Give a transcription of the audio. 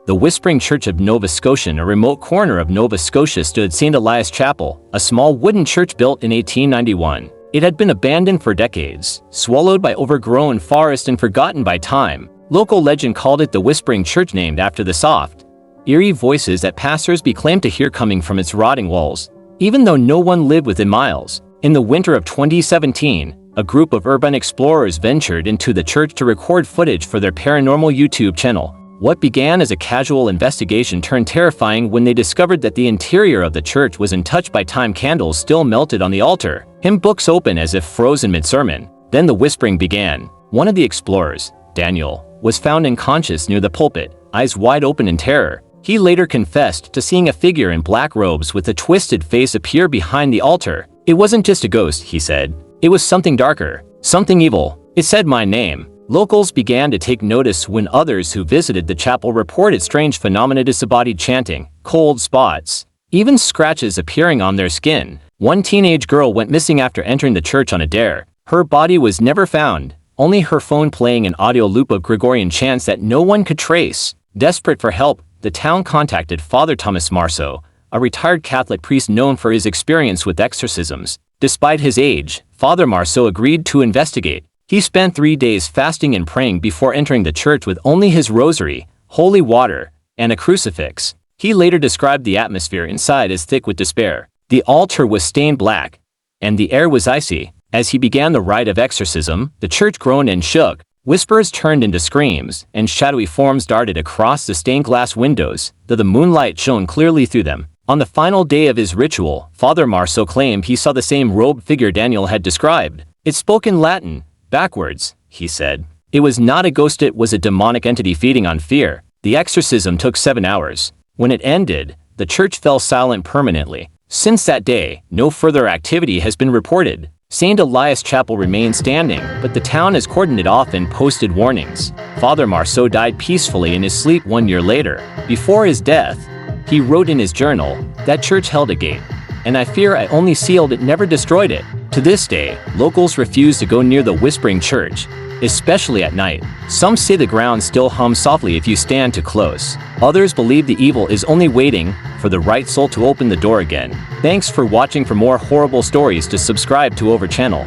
the Whispering Church of Nova Scotia. In a remote corner of Nova Scotia stood St. Elias Chapel, a small wooden church built in 1891. It had been abandoned for decades, swallowed by overgrown forest and forgotten by time. Local legend called it the Whispering Church, named after the soft, eerie voices that passers-by claimed to hear coming from its rotting walls, even though no one lived within miles. In the winter of 2017, a group of urban explorers ventured into the church to record footage for their paranormal YouTube channel. What began as a casual investigation turned terrifying when they discovered that the interior of the church was untouched by time. Candles still melted on the altar, hymn books open as if frozen mid-sermon. Then the whispering began. One of the explorers, Daniel, was found unconscious near the pulpit, eyes wide open in terror. He later confessed to seeing a figure in black robes with a twisted face appear behind the altar. It wasn't just a ghost, he said. It was something darker, something evil. It said my name. Locals began to take notice when others who visited the chapel reported strange phenomena: disembodied chanting, cold spots, even scratches appearing on their skin. One teenage girl went missing after entering the church on a dare. Her body was never found, only her phone playing an audio loop of Gregorian chants that no one could trace. Desperate for help, the town contacted Father Thomas Marceau, a retired Catholic priest known for his experience with exorcisms. Despite his age, Father Marceau agreed to investigate. He spent 3 days fasting and praying before entering the church with only his rosary, holy water, and a crucifix. He later described the atmosphere inside as thick with despair. The altar was stained black, and the air was icy. As he began the rite of exorcism, the church groaned and shook. Whispers turned into screams, and shadowy forms darted across the stained glass windows, though the moonlight shone clearly through them. On the final day of his ritual, Father Marceau claimed he saw the same robed figure Daniel had described. It spoke in Latin, backwards, he said. It was not a ghost, it was a demonic entity feeding on fear. The exorcism took 7 hours. When it ended, the church fell silent permanently. Since that day, no further activity has been reported. St. Elias Chapel remains standing, but the town has cordoned it off and posted warnings. Father Marceau died peacefully in his sleep 1 year later. Before his death, he wrote in his journal, "That church held a gate, and I fear I only sealed it, never destroyed it." To this day, locals refuse to go near the Whispering Church, especially at night. Some say the ground still hums softly if you stand too close. Others believe the evil is only waiting for the right soul to open the door again. Thanks for watching. For more horrible stories, to subscribe to our channel.